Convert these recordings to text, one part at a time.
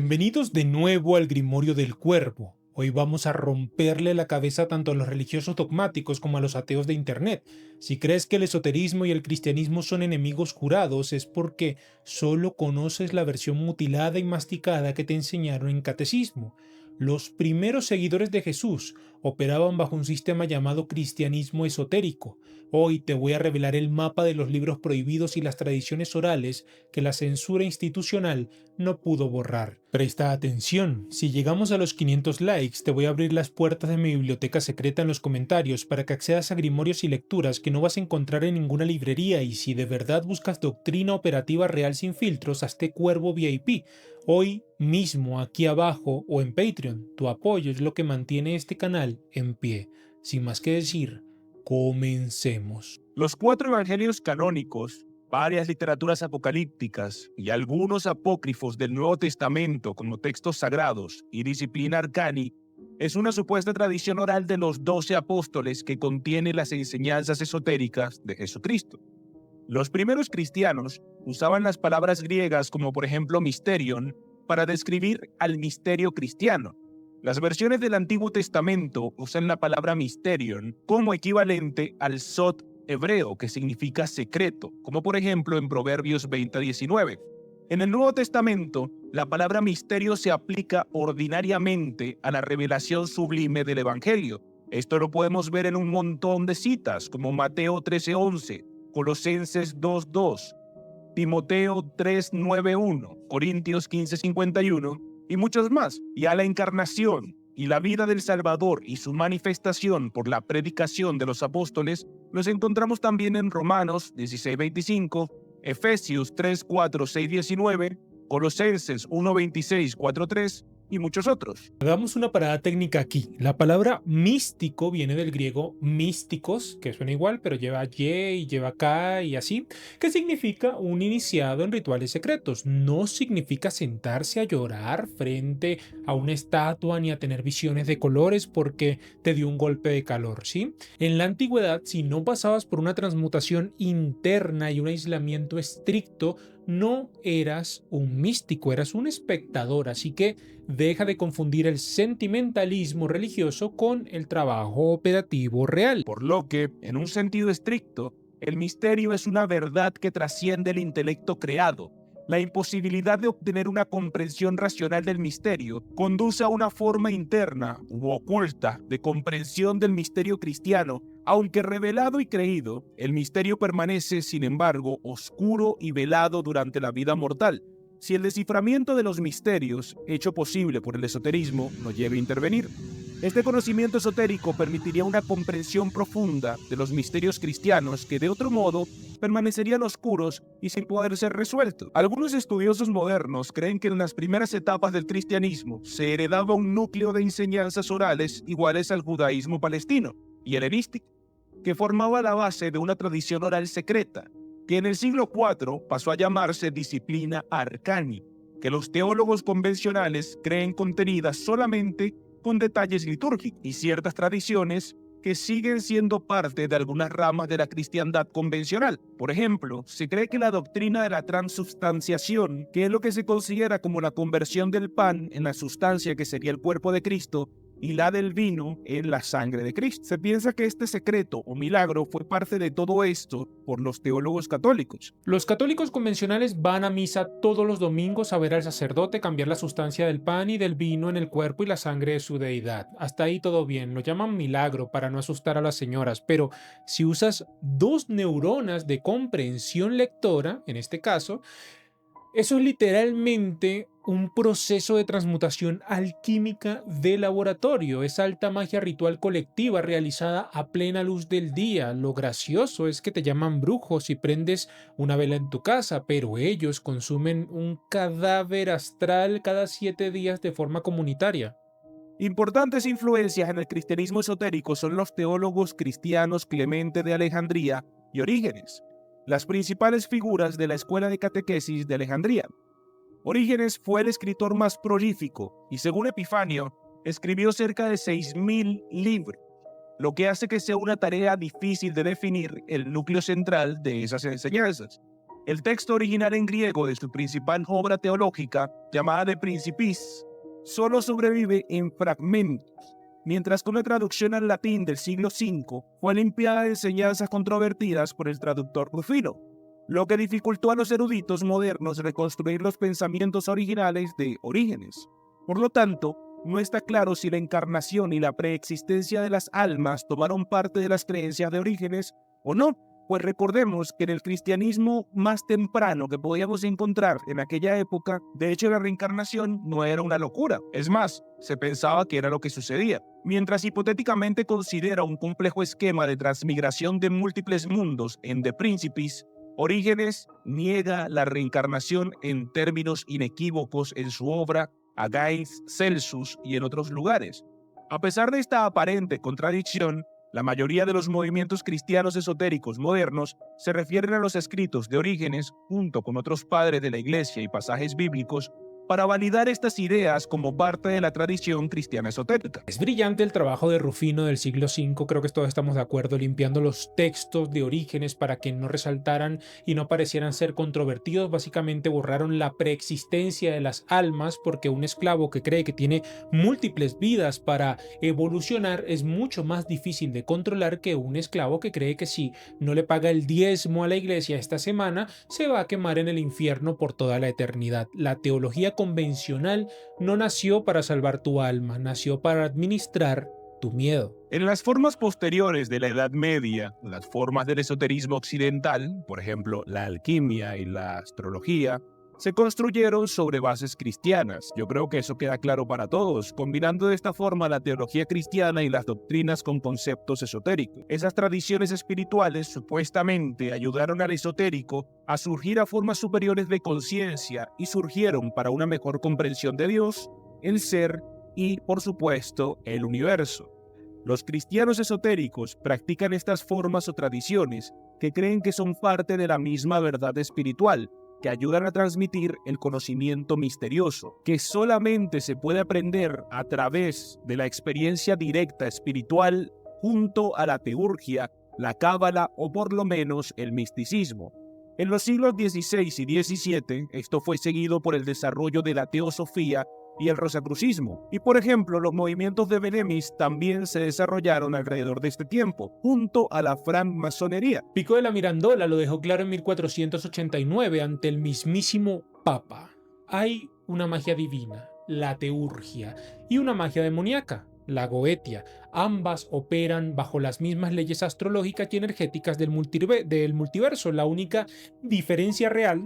Bienvenidos de nuevo al Grimorio del Cuervo. Hoy vamos a romperle la cabeza tanto a los religiosos dogmáticos como a los ateos de Internet. Si crees que el esoterismo y el cristianismo son enemigos jurados, es porque solo conoces la versión mutilada y masticada que te enseñaron en catecismo. Los primeros seguidores de Jesús operaban bajo un sistema llamado cristianismo esotérico. Hoy te voy a revelar el mapa de los libros prohibidos y las tradiciones orales que la censura institucional no pudo borrar. Presta atención, si llegamos a los 500 likes te voy a abrir las puertas de mi biblioteca secreta en los comentarios para que accedas a grimorios y lecturas que no vas a encontrar en ninguna librería, y si de verdad buscas doctrina operativa real sin filtros, hazte Cuervo VIP. Hoy mismo aquí abajo o en Patreon, tu apoyo es lo que mantiene este canal en pie. Sin más que decir, comencemos. Los 4 evangelios canónicos, varias literaturas apocalípticas y algunos apócrifos del Nuevo Testamento como textos sagrados y disciplina arcani es una supuesta tradición oral de los 12 apóstoles que contiene las enseñanzas esotéricas de Jesucristo. Los primeros cristianos usaban las palabras griegas como por ejemplo mysterion para describir al misterio cristiano. Las versiones del Antiguo Testamento usan la palabra mysterion como equivalente al sot hebreo, que significa secreto, como por ejemplo en Proverbios 20:19. En el Nuevo Testamento, la palabra misterio se aplica ordinariamente a la revelación sublime del Evangelio. Esto lo podemos ver en un montón de citas, como Mateo 13:11, Colosenses 2:2, Timoteo 3:9:1, Corintios 15:51 y muchos más. Y a la encarnación y la vida del Salvador y su manifestación por la predicación de los apóstoles los encontramos también en Romanos 16:25, Efesios 3:4-6:19, Colosenses 1:26-4:3 y muchos otros. Hagamos una parada técnica aquí. La palabra místico viene del griego místicos, que suena igual, pero lleva y y lleva k y así, que significa un iniciado en rituales secretos. No significa sentarse a llorar frente a una estatua ni a tener visiones de colores porque te dio un golpe de calor, ¿sí? En la antigüedad, si no pasabas por una transmutación interna y un aislamiento estricto, no eras un místico, eras un espectador, así que deja de confundir el sentimentalismo religioso con el trabajo operativo real. Por lo que, en un sentido estricto, el misterio es una verdad que trasciende el intelecto creado. La imposibilidad de obtener una comprensión racional del misterio conduce a una forma interna u oculta de comprensión del misterio cristiano. Aunque revelado y creído, el misterio permanece, sin embargo, oscuro y velado durante la vida mortal. Si el desciframiento de los misterios, hecho posible por el esoterismo, no llega a intervenir, este conocimiento esotérico permitiría una comprensión profunda de los misterios cristianos que de otro modo permanecerían oscuros y sin poder ser resueltos. Algunos estudiosos modernos creen que en las primeras etapas del cristianismo se heredaba un núcleo de enseñanzas orales iguales al judaísmo palestino y helenístico, que formaba la base de una tradición oral secreta, que en el siglo IV pasó a llamarse disciplina arcani, que los teólogos convencionales creen contenida solamente con detalles litúrgicos y ciertas tradiciones que siguen siendo parte de algunas ramas de la cristiandad convencional. Por ejemplo, se cree que la doctrina de la transubstanciación, que es lo que se considera como la conversión del pan en la sustancia que sería el cuerpo de Cristo, y la del vino en la sangre de Cristo. Se piensa que este secreto o milagro fue parte de todo esto por los teólogos católicos. Los católicos convencionales van a misa todos los domingos a ver al sacerdote cambiar la sustancia del pan y del vino en el cuerpo y la sangre de su deidad. Hasta ahí todo bien, lo llaman milagro para no asustar a las señoras, pero si usas 2 neuronas de comprensión lectora, en este caso, eso es literalmente un proceso de transmutación alquímica de laboratorio. Es alta magia ritual colectiva realizada a plena luz del día. Lo gracioso es que te llaman brujos y prendes una vela en tu casa, pero ellos consumen un cadáver astral cada 7 días de forma comunitaria. Importantes influencias en el cristianismo esotérico son los teólogos cristianos Clemente de Alejandría y Orígenes, las principales figuras de la escuela de catequesis de Alejandría. Orígenes fue el escritor más prolífico y, según Epifanio, escribió cerca de 6.000 libros, lo que hace que sea una tarea difícil de definir el núcleo central de esas enseñanzas. El texto original en griego de su principal obra teológica, llamada De Principis, solo sobrevive en fragmentos, mientras que una traducción al latín del siglo V fue limpiada de enseñanzas controvertidas por el traductor Rufino, lo que dificultó a los eruditos modernos reconstruir los pensamientos originales de Orígenes. Por lo tanto, no está claro si la encarnación y la preexistencia de las almas tomaron parte de las creencias de Orígenes o no, pues recordemos que en el cristianismo más temprano que podíamos encontrar en aquella época, de hecho la reencarnación no era una locura. Es más, se pensaba que era lo que sucedía. Mientras hipotéticamente considera un complejo esquema de transmigración de múltiples mundos en De Principis, Orígenes niega la reencarnación en términos inequívocos en su obra Agais Celsus y en otros lugares. A pesar de esta aparente contradicción, la mayoría de los movimientos cristianos esotéricos modernos se refieren a los escritos de Orígenes junto con otros padres de la Iglesia y pasajes bíblicos para validar estas ideas como parte de la tradición cristiana esotérica. Es brillante el trabajo de Rufino del siglo V, creo que todos estamos de acuerdo, limpiando los textos de Orígenes para que no resaltaran y no parecieran ser controvertidos. Básicamente borraron la preexistencia de las almas, porque un esclavo que cree que tiene múltiples vidas para evolucionar es mucho más difícil de controlar que un esclavo que cree que si no le paga el diezmo a la iglesia esta semana, se va a quemar en el infierno por toda la eternidad. La teología convencional no nació para salvar tu alma, nació para administrar tu miedo. En las formas posteriores de la Edad Media, las formas del esoterismo occidental, por ejemplo, la alquimia y la astrología, se construyeron sobre bases cristianas. Yo creo que eso queda claro para todos, combinando de esta forma la teología cristiana y las doctrinas con conceptos esotéricos. Esas tradiciones espirituales supuestamente ayudaron al esotérico a surgir a formas superiores de conciencia y surgieron para una mejor comprensión de Dios, el ser y, por supuesto, el universo. Los cristianos esotéricos practican estas formas o tradiciones que creen que son parte de la misma verdad espiritual, que ayudan a transmitir el conocimiento misterioso, que solamente se puede aprender a través de la experiencia directa espiritual junto a la teurgia, la cábala o por lo menos el misticismo. En los siglos XVI y XVII, esto fue seguido por el desarrollo de la teosofía y el rosacrucismo. Y por ejemplo, los movimientos de Benemis también se desarrollaron alrededor de este tiempo, junto a la francmasonería. Pico de la Mirandola lo dejó claro en 1489 ante el mismísimo Papa. Hay una magia divina, la teurgia, y una magia demoníaca, la goetia. Ambas operan bajo las mismas leyes astrológicas y energéticas del multiverso. La única diferencia real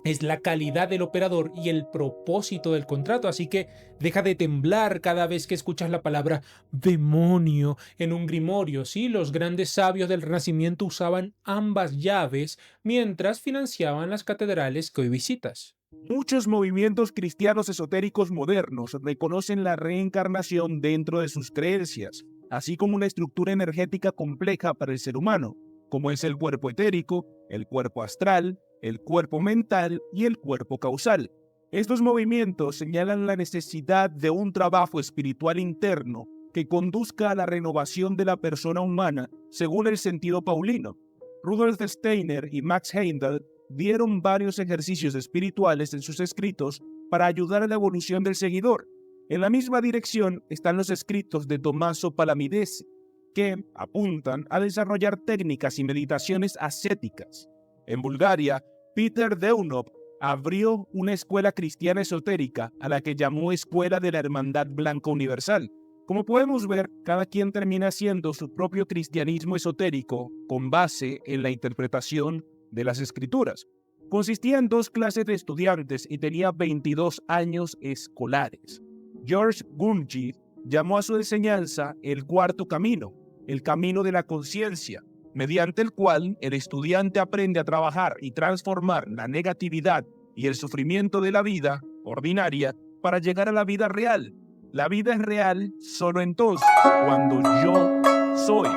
es la calidad del operador y el propósito del contrato, así que deja de temblar cada vez que escuchas la palabra demonio en un grimorio. Sí, los grandes sabios del Renacimiento usaban ambas llaves mientras financiaban las catedrales que hoy visitas. Muchos movimientos cristianos esotéricos modernos reconocen la reencarnación dentro de sus creencias, así como una estructura energética compleja para el ser humano, como es el cuerpo etérico, el cuerpo astral, el cuerpo mental y el cuerpo causal. Estos movimientos señalan la necesidad de un trabajo espiritual interno que conduzca a la renovación de la persona humana según el sentido paulino. Rudolf Steiner y Max Heindel dieron varios ejercicios espirituales en sus escritos para ayudar a la evolución del seguidor. En la misma dirección están los escritos de Tommaso Palamidesi, que apuntan a desarrollar técnicas y meditaciones ascéticas. En Bulgaria, Peter Deunov abrió una escuela cristiana esotérica a la que llamó Escuela de la Hermandad Blanca Universal. Como podemos ver, cada quien termina haciendo su propio cristianismo esotérico con base en la interpretación de las escrituras. Consistía en 2 clases de estudiantes y tenía 22 años escolares. George Gurdjieff llamó a su enseñanza el cuarto camino, el camino de la conciencia, mediante el cual el estudiante aprende a trabajar y transformar la negatividad y el sufrimiento de la vida ordinaria para llegar a la vida real. La vida es real solo entonces, cuando yo soy.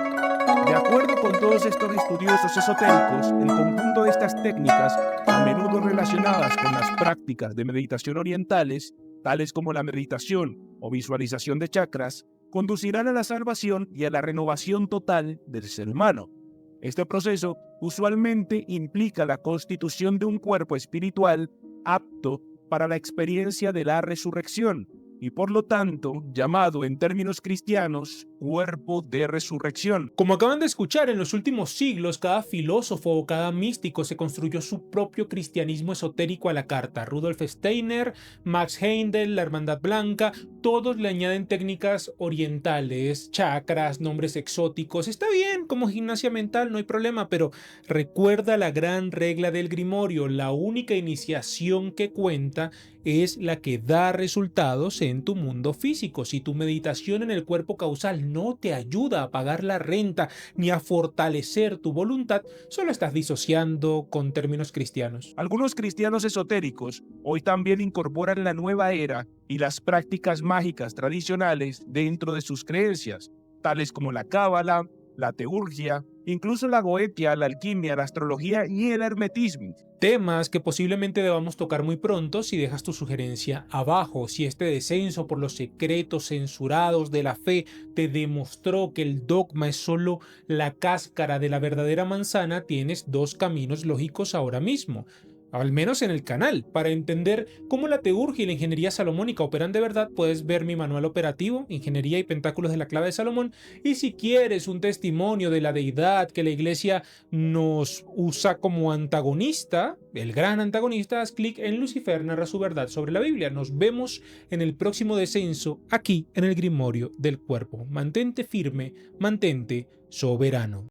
De acuerdo con todos estos estudiosos esotéricos, el conjunto de estas técnicas, a menudo relacionadas con las prácticas de meditación orientales, tales como la meditación o visualización de chakras, conducirán a la salvación y a la renovación total del ser humano. Este proceso usualmente implica la constitución de un cuerpo espiritual apto para la experiencia de la resurrección y por lo tanto llamado en términos cristianos cuerpo de resurrección. Como acaban de escuchar, en los últimos siglos cada filósofo o cada místico se construyó su propio cristianismo esotérico a la carta. Rudolf Steiner, Max Heindel, la Hermandad Blanca, todos le añaden técnicas orientales, chakras, nombres exóticos. Está bien, como gimnasia mental, no hay problema, pero recuerda la gran regla del Grimorio: la única iniciación que cuenta es la que da resultados en tu mundo físico. Si tu meditación en el cuerpo causal no te ayuda a pagar la renta ni a fortalecer tu voluntad, solo estás disociando con términos cristianos. Algunos cristianos esotéricos hoy también incorporan la nueva era y las prácticas mágicas tradicionales dentro de sus creencias, tales como la cábala, la teurgia, incluso la goetia, la alquimia, la astrología y el hermetismo. Temas que posiblemente debamos tocar muy pronto si dejas tu sugerencia abajo. Si este descenso por los secretos censurados de la fe te demostró que el dogma es solo la cáscara de la verdadera manzana, tienes dos caminos lógicos ahora mismo, al menos en el canal. Para entender cómo la teurgia y la ingeniería salomónica operan de verdad, puedes ver mi manual operativo, Ingeniería y Pentáculos de la Clave de Salomón. Y si quieres un testimonio de la deidad que la iglesia nos usa como antagonista, el gran antagonista, haz clic en Lucifer narra su verdad sobre la Biblia. Nos vemos en el próximo descenso aquí en el Grimorio del Cuerpo. Mantente firme, mantente soberano.